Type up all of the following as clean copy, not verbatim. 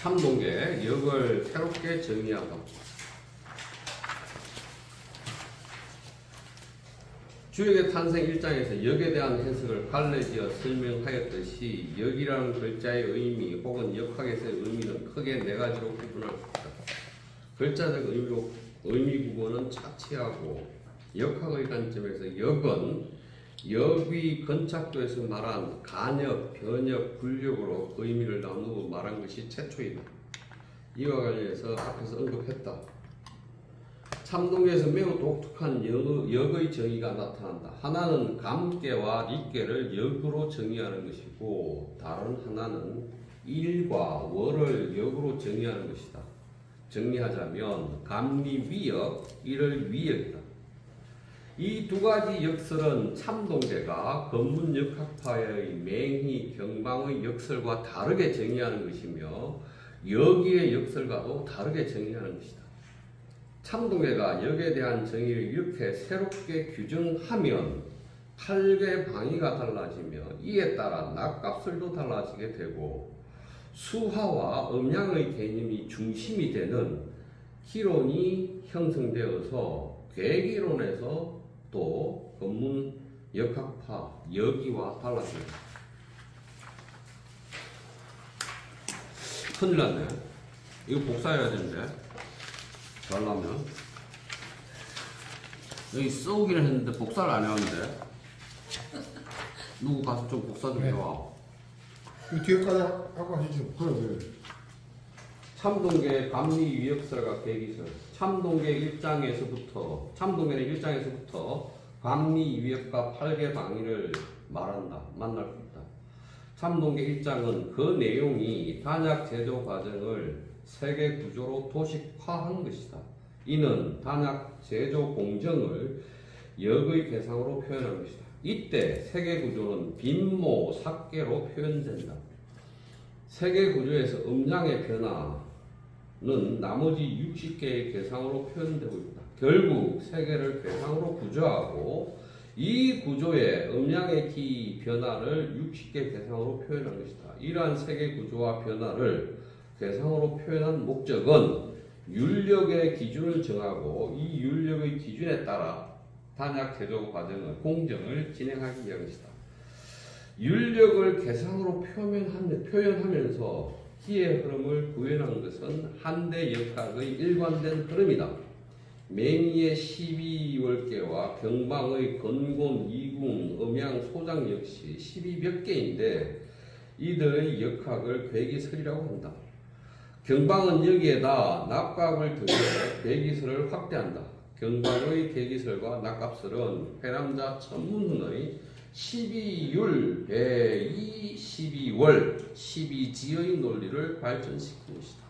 참동계 역을 새롭게 정의하다. 주역의 탄생 1장에서 역에 대한 해석을 갈래지어 설명하였듯이 역이라는 글자의 의미 혹은 역학에서의 의미는 크게 네 가지로 구분할 수 있다. 글자적 의미 구분은 차치하고 역학의 관점에서 역은 역의 건착도에서 말한 간역, 변역, 불역으로 의미를 나누고 말한 것이 최초이다. 이와 관련해서 앞에서 언급했다. 참동계에서 매우 독특한 역의 정의가 나타난다. 하나는 감계와 리계를 역으로 정의하는 것이고 다른 하나는 일과 월을 역으로 정의하는 것이다. 정리하자면 감리위역, 일을 위역이다. 이 두 가지 역설은 참동계가 건문역학파의 맹희, 경방의 역설과 다르게 정의하는 것이며 역의 역설과도 다르게 정의하는 것이다. 참동계가 역에 대한 정의를 이렇게 새롭게 규정하면 팔계 방위가 달라지며 이에 따라 낙값설도 달라지게 되고 수화와 음양의 개념이 중심이 되는 기론이 형성되어서 괴기론에서 또 건문 역학파 역이와 달라집니다. 큰일 났네. 이거 복사해야 되는데 잘라면 여기 써오기는 했는데 복사를 안 해왔는데 누구 가서 좀 복사 좀 해와. 이 뒤에까지 하고 하시죠. 그래. 참동계 감리위역설과 계기설. 참동계는 1장에서부터 감리위역과 팔계 방위를 만날 수 있다. 참동계 1장은 그 내용이 단약 제조 과정을 세계 구조로 도식화한 것이다. 이는 단약 제조 공정을 역의 개상으로 표현한 것이다. 이때 세계 구조는 빈모, 삭계로 표현된다. 세계 구조에서 음양의 변화는 나머지 60개의 개상으로 표현되고 있다. 결국 세계를 개상으로 구조하고 이 구조의 음양의 기 변화를 60개 개상으로 표현한 것이다. 이러한 세계 구조와 변화를 개상으로 표현한 목적은 율력의 기준을 정하고 이 율력의 기준에 따라 단약 제조 과정의 공정을 진행하기 위한 것이다. 율력을 개상으로 표현하면서 기의 흐름을 구현한 것은 한대 역학의 일관된 흐름이다. 맹희의 12월계와 경방의 건곤, 이궁, 음양, 소장 역시 12몇 개인데 이들의 역학을 괴기설이라고 한다. 경방은 여기에다 낙갑을 더해 괴기설을 확대한다. 경방의 괴기설과 낙갑설은 회람자 천문훈의 12율, 배이, 12월, 12지의 논리를 발전시킨 것이다.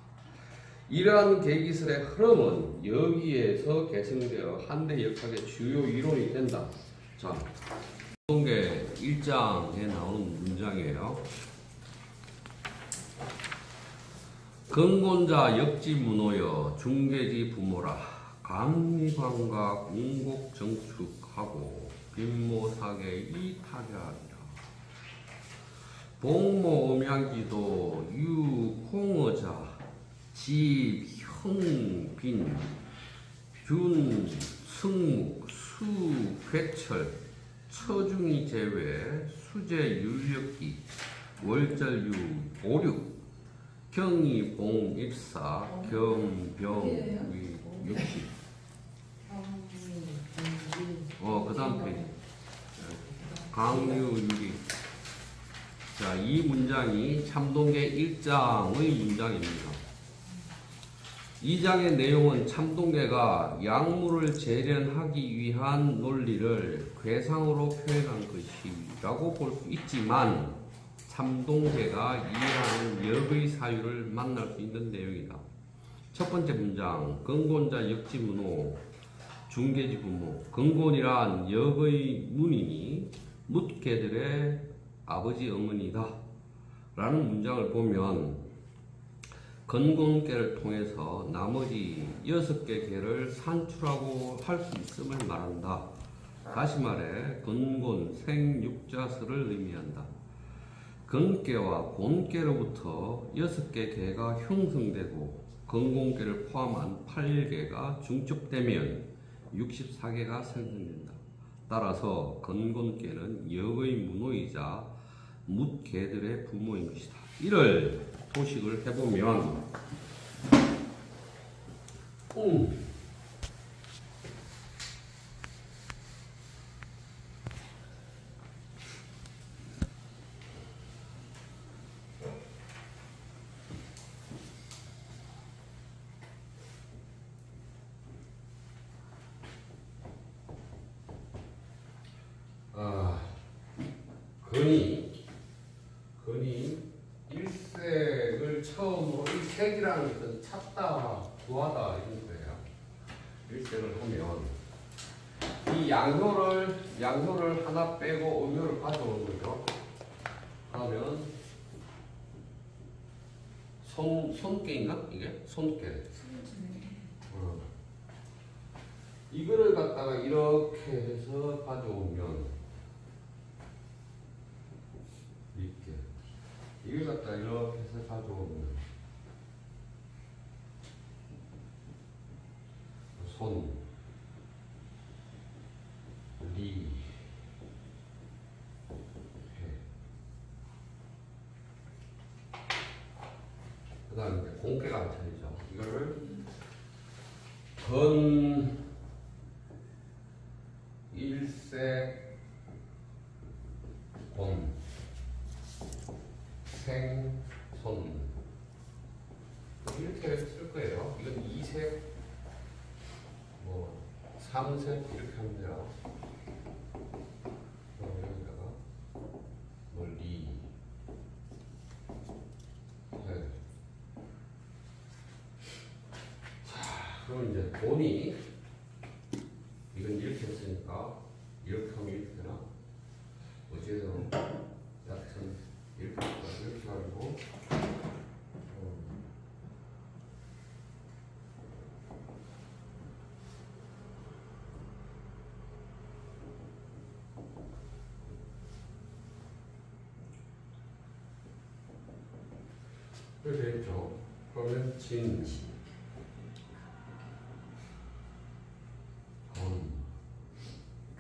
이러한 계기설의 흐름은 여기에서 계승되어 한대 역학의 주요 이론이 된다. 자, 참동계 1장에 나오는 문장이에요. 근곤자 역지문호여 중계지 부모라 감리관과 궁곡 정축하고 빈모사계 이타결하리라. 복모 음양기도 유홍어자 집, 형, 빈, 균, 승묵, 수, 괴철, 처중이 제외, 수제, 율력기, 월절유, 오륙, 경이, 봉, 입사, 겸, 병, 위, 육시. 그 다음 페이지. 강유, 유리. 자, 이 문장이 참동계 1장의 문장입니다. 2장의 내용은 참동계가 약물을 재련하기 위한 논리를 괴상으로 표현한 것이라고 볼 수 있지만 참동계가 이해하는 역의 사유를 만날 수 있는 내용이다. 첫 번째 문장, 근곤자 역지문호 중계지부모. 근곤이란 역의 문이니 묻개들의 아버지 어머니다 라는 문장을 보면 건곤계를 통해서 나머지 6개 계를 산출하고 할 수 있음을 말한다. 다시 말해 건곤 생육자설을 의미한다. 건계와 곤계로부터 6개 계가 형성되고 건곤계를 포함한 8개가 중첩되면 64개가 생성된다. 따라서 건곤계는 역의 문호이자 묻계들의 부모인 것이다. 이를 도식을 해보면 건이 일색을 처음으로 일색이라는 것은 찾다, 구하다 이런 거예요. 일색을 하면 이 양효를 하나 빼고 음효를 가져오는 거죠. 그러면 손깨인가? 이게? 손깨. 이거를 갖다가 이렇게 해서 가져오면 이걸 갖다 이렇게 해서 가져오면 손, 리, 해. 그 다음에 이제 공개가 안 차리죠. 이거를 건, 일색, 곤, 생, 손 이렇게 쓸 거예요. 이건 2색, 뭐 3색 이렇게 하면 돼요. 여기다가 멀리 네. 자, 그럼 이제 곤이 이건 이렇게 했으니까 이렇게 하면 이렇게 되나? 어제는 얕은 이렇게 하고 이렇게 되겠죠. 그러면 진, 건,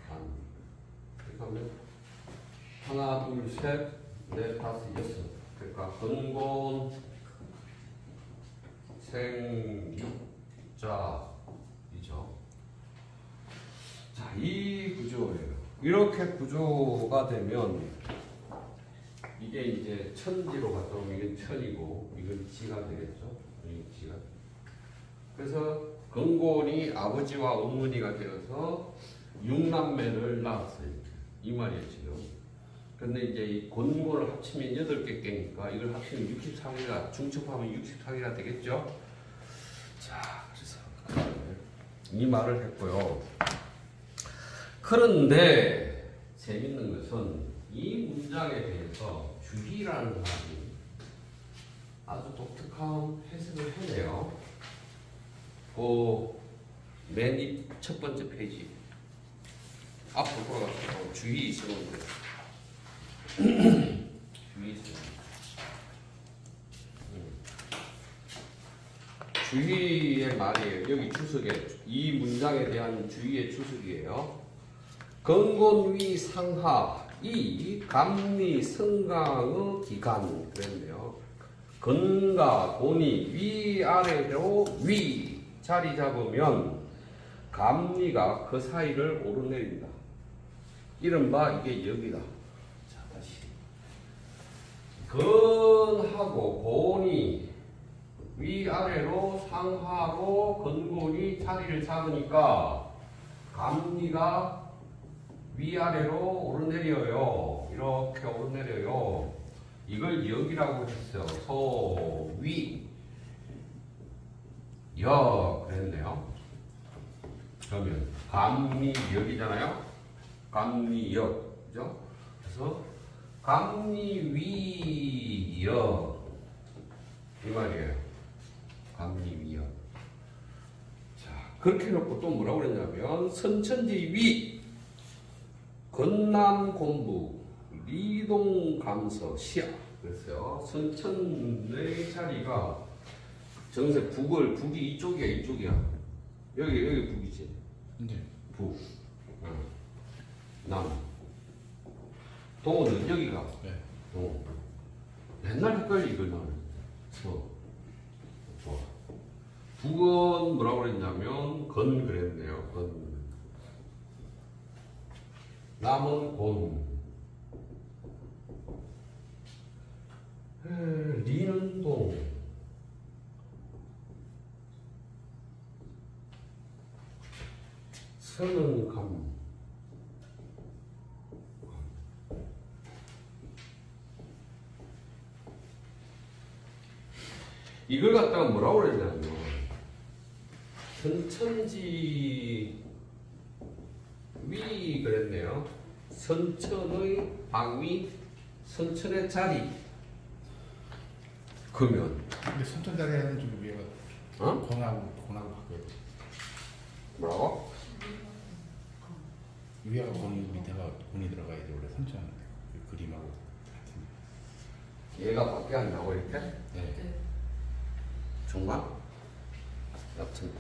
간 이렇게 하면 하나, 둘, 셋, 넷, 다섯, 여섯. 그러니까 건곤, 생, 육자이죠. 자, 이 구조예요. 이렇게 구조가 되면 이게 이제 천지로 갔다 오면 이건 천이고 이건 지가 되겠죠. 이건 지가. 그래서 건곤이 아버지와 어머니가 되어서 6남매를 낳았어요. 이 말이에요 지금. 근데 이제 이 곤곤을 합치면 8개 깨니까 이걸 합치면 64개가 중첩하면 64개가 되겠죠. 자, 그래서 이 말을 했고요. 그런데 재밌는 것은 이 문장에 대해서 주희라는 사람이 아주 독특한 해석을 해내요. 맨 첫 번째 페이지 앞으로 돌아가서 주희 있으면 돼요. 주의의 말이에요. 여기 주석에 이 문장에 대한 주의의 주석이에요. 건곤위 상하 이 감리 성강의 기간 그랬네요. 건과 곤이 위아래로 위 자리 잡으면 감리가 그 사이를 오르내린다. 이른바 이게 여기다. 건하고 곤이 위아래로 상하로 건곤이 자리를 잡으니까 감리가 위아래로 오르내려요. 이렇게 오르내려요. 이걸 역이라고 했어요. 소위 역 그랬네요. 그러면 감리역이잖아요. 감리역 그죠? 그래서 감리위역 이 말이에요. 감리위역. 자, 그렇게 해놓고 또 뭐라고 그랬냐면 선천지 위 건남곤부 이동 감서 시야. 그랬어요. 선천의 자리가 정세 북이 이쪽이야, 이쪽이야. 여기 북이지. 네. 북. 남. 동은 여기가. 네. 동. 맨날 헷갈려 이걸 나는. 서. 좋아. 북은 뭐라고 그랬냐면 건 그랬네요. 건. 남은 곤. 리는 동. 서는 감. 이걸 갖다가 뭐라고 그랬냐면 선천지 위 그랬네요. 선천의 방위, 선천의 자리. 그러면 근데 선천자리에는 좀 위에가 권하고 바뀌어야 돼. 뭐라고? 위에가 권이 밑에가 권이 들어가야 돼. 원래 선천 그 그림하고 같은. 얘가 밖에 한다고 이렇게? 네. 정말? 여튼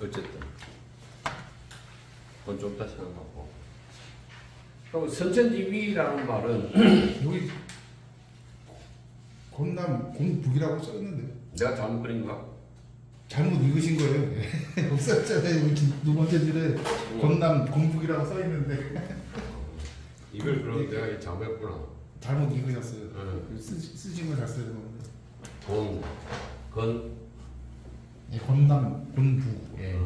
어쨌든 그건 좀 이따 생각하고. 그럼 선천지 위라는 말은 여기 건남 공북이라고 써있는데 내가 잘못 그린가? 잘못 읽으신 거예요. 없었잖아요. 우리 두 번째 줄에 건남 공북이라고 써있는데 이걸 그럼 내가 잘못했구나. 잘못 읽으셨어요. 응. 쓰신 거 잘 써야 되는데. 돈, 건, 예, 건남 공북. 예.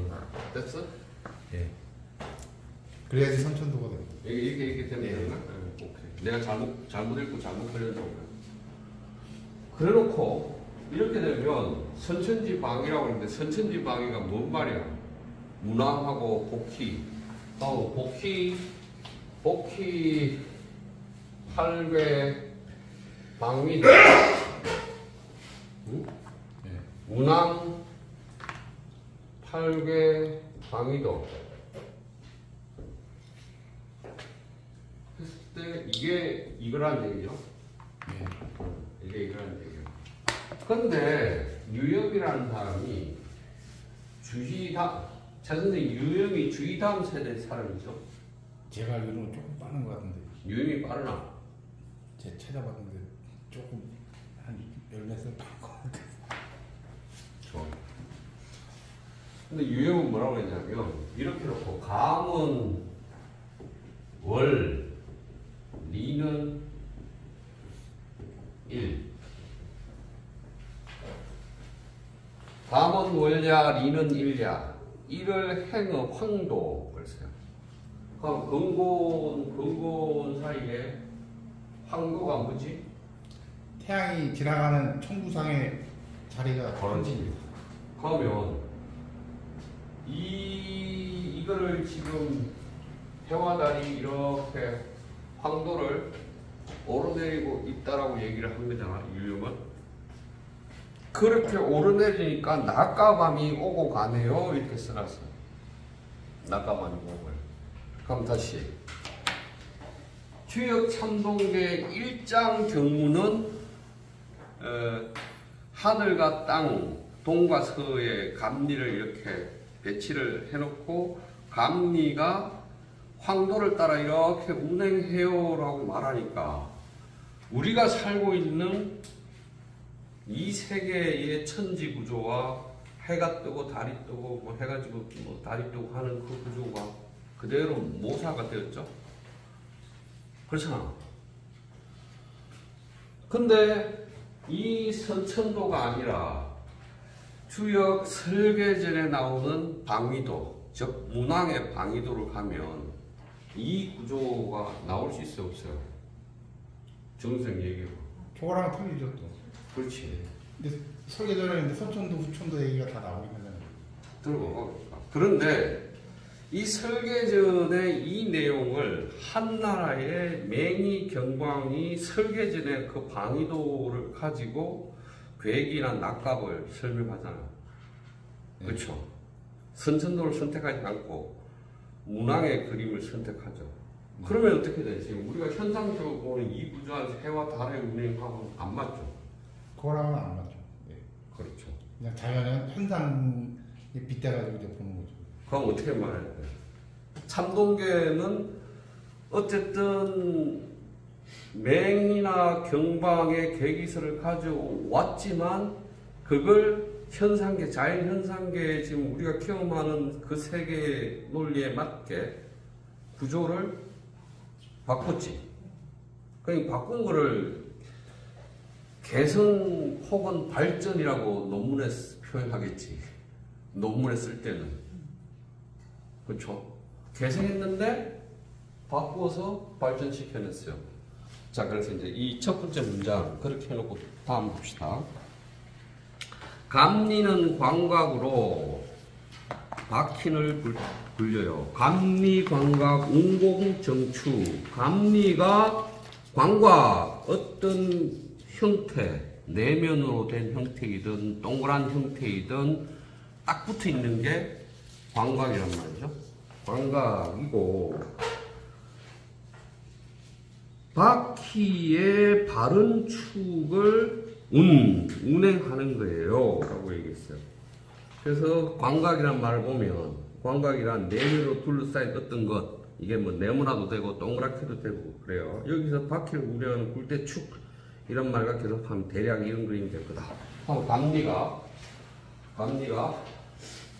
됐어? 예. 그래야지 선천도가 돼요. 이렇게 되면 네. 되나? 오케이. 내가 잘못 읽고 잘못 그렸던 거야. 그래놓고 이렇게 되면 선천지 방위라고 하는데 선천지 방위가 뭔 말이야? 문항하고 복희. 복희 8배 방위도. 응? 네. 문항 8개 방위도. 했을 때 이게 이거란 얘기죠. 네. 이게 이거란 얘기예요. 근데 유영이라는 사람이 최 선생님 유영이 주의다음 세대 사람이죠. 제가 알기로는 조금 빠른 것 같은데. 유영이 빠르나? 제가 찾아봤는데 조금 한 10몇 빠른 것 같아요. 좋아. 근데 유형은 뭐라고 했냐면 이렇게 놓고 감은 월, 리는 일. 감은 월야, 리는 일야. 일을 행의 황도 그랬어요. 그럼 근본 사이에 황도가 뭐지? 태양이 지나가는 천구상의 자리가 그렇지. 그러면 이거를 지금 해와달이 이렇게 황도를 오르내리고 있다라고 얘기를 한 거잖아. 유형은 그렇게 오르내리니까 낮과 밤이 오고 가네요. 이렇게 써놨어. 낮과 밤이 오고. 그럼 다시 주역 참동계 1장 경우는 하늘과 땅, 동과 서의 감리를 이렇게 배치를 해놓고 감리가 황도를 따라 이렇게 운행해요라고 말하니까 우리가 살고 있는 이 세계의 천지 구조와 해가 뜨고 달이 뜨고 뭐 해가지고 뭐 달이 뜨고 하는 그 구조가 그대로 모사가 되었죠. 그렇잖아. 근데 이 선천도가 아니라 주역 설계전에 나오는 방위도, 즉 문항의 방위도를 가면 이 구조가 나올 수 있어요, 없어요? 정생 얘기로. 저거랑 틀리죠 또. 그렇지. 근데 설계전에 있는데 선천도 후천도 얘기가 다 나오긴 하잖아요. 들고. 그런데 이 설계전의 이 내용을 한나라의 맹이 경방이 설계전의 그 방위도를 가지고 계획이나 낙갑을 설명하잖아요. 네. 그렇죠? 선천도를 선택하지 않고 문항의 그림을 선택하죠. 그러면 어떻게 되지? 우리가 현상적으로 보는 이 구조한 해와 달의 운행하고는 안 맞죠. 그거랑은 안 맞죠. 예. 그렇죠. 그냥 자연은 현상에 빗대가지고 이제 보는 거죠. 그럼 어떻게 말해야 돼? 참동계는 어쨌든 맹이나 경방의 계기설을 가져왔지만 그걸 현상계, 자연현상계 지금 우리가 경험하는 그 세계 논리에 맞게 구조를 바꿨지. 그러니까 바꾼 거를 개선 혹은 발전이라고 논문에 표현하겠지. 논문에 쓸 때는. 그렇죠? 개선했는데 바꾸어서 발전시켜냈어요. 자, 그래서 이제 이 첫 번째 문장 그렇게 해놓고 다음 봅시다. 감리는 광각으로 박힌을 굴려요. 감리, 광각, 운공, 정추. 감리가 광각, 어떤 형태, 내면으로 된 형태이든 동그란 형태이든 딱 붙어 있는 게 광각이란 말이죠. 광각이고 바퀴의 바른 축을 운행하는 거예요. 라고 얘기했어요. 그래서 광각이란 말을 보면 광각이란 내면으로 둘러싸인 어떤 것, 이게 뭐 네모나도 되고 동그랗게도 되고 그래요. 여기서 바퀴를 운행하는 굴대축 이런 말과 결합하면 대략 이런 그림이 될 거다. 하고 감리가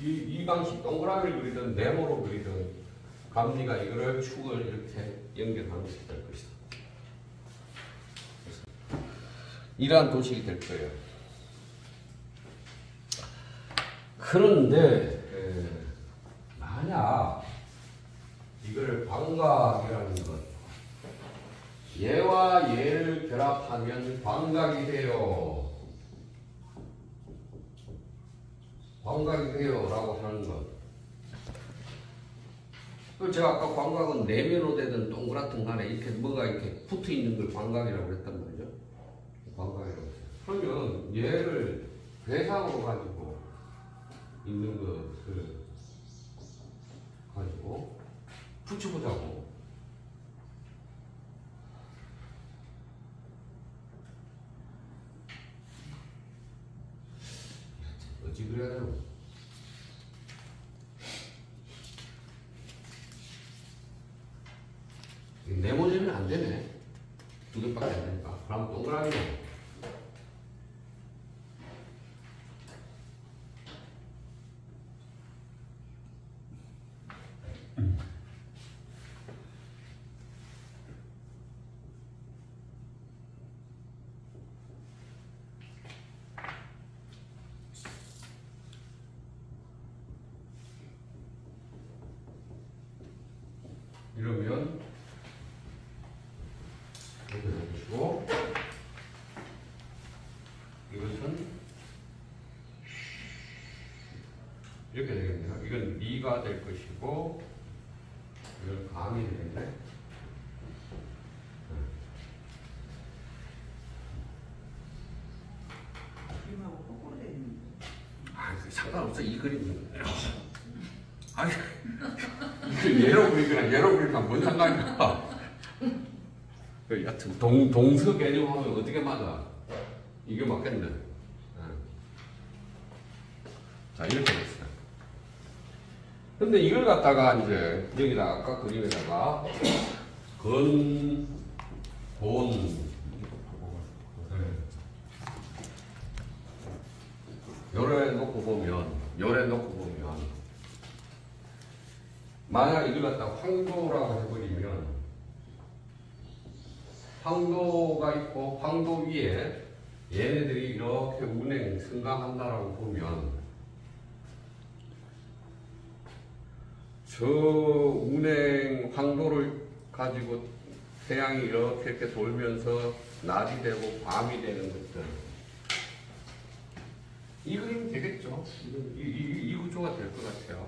이 방식 동그라미를 그리든 네모로 그리든 감리가 이거를 축을 이렇게 연결하는 것이 될 것이다. 이러한 도식이 될 거예요. 그런데 만약 이걸 광각이라는 것, 얘와 얘를 결합하면 광각이 돼요. 광각이 돼요 라고 하는 것. 제가 아까 광각은 내면으로 되든 동그랗든 간에 이렇게 뭐가 이렇게 붙어 있는 걸 광각이라고 했단 말이죠. 광각이라고 했어요. 그러면 얘를 대상으로 가지고 있는 것을 가지고 붙여보자고. 어찌 그래야 되나? 네모지면 안 되네. 두 개밖에 안 되니까. 그럼 동그라미네. 이러면 이렇게 해주시고 이것은 이렇게 되겠네요. 이건 미가 될 것이고 이건 감이 되겠네. 그림하고 거꾸로 돼 있는데. 아, 상관없어. 이 그림은. 아니, 이거 얘로 그리거나 얘로 그리거나 뭔 상관이야. 여튼 동서 개념하면 어떻게 맞아? 이게 맞겠네. 자, 이렇게 됐어요. 근데 이걸 갖다가 이제 여기다가 아까 그림에다가 건, 본, 요래 놓고 보면 만약 이걸 갖다가 황도라고 해버리면 황도가 있고 황도 위에 얘네들이 이렇게 운행 승강한다라고 보면 저 운행 황도를 가지고 태양이 이렇게 돌면서 낮이 되고 밤이 되는 것들, 이 그림이 되겠죠. 이 구조가 될 것 같아요.